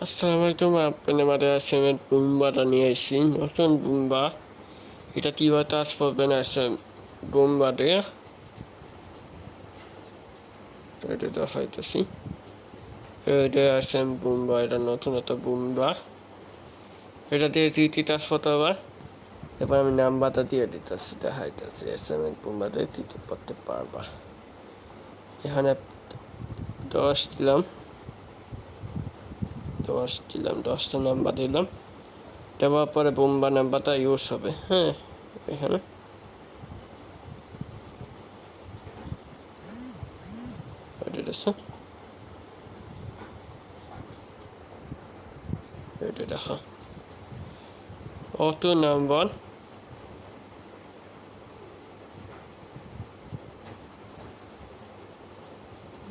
আসসালামু আলাইকুম, আপনাদের মাঝে এসএমএস বুম্বাটা নিয়ে এসেছি, নতুন বুম্বা। এটা কীভাবে কাজ করবেন এসএম বুম্বা দিয়ে এটা দেখাইতেছি। এটা এসএম বুম্বা, এটা নতুন একটা বুম্বা। এটা দিয়ে রীতি কাজ করতে হবে। এবার আমি নাম্বারটা দিয়ে দিতেছি, দেখাইতেছি। এসএমএস বুম্বা দিয়ে রীতি করতে পারবা। এখানে 10 দিলাম, 10টা নাম্বার দিলাম। দেওয়ার পরে বুম্বা নাম্বারটা ইউজ হবে। হ্যাঁ, এখানে এটা দেখা অটো নাম্বার,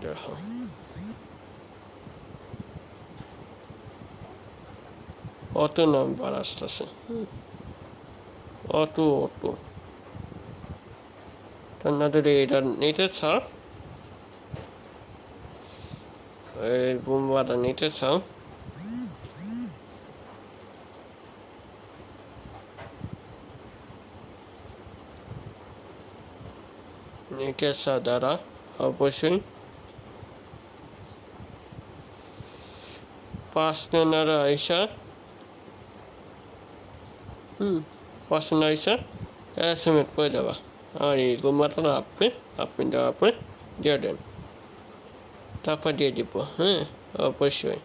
দেখো অটো নাম্বার আসতেছে। অটো আপনাদের এটা নিতে চাও, এই বুম্বাটা নিতে চাও, নিতে চাও দ্বারা অবশ্যই 5 নাম্বার আইসা 5 নাম্বার আইসা এসএমএস করে দেওয়া। আর এই বুম্বাটা আপনি দেওয়ার পরে দিয়ে দেন, তারপর দিয়ে দিব। হ্যাঁ, অবশ্যই।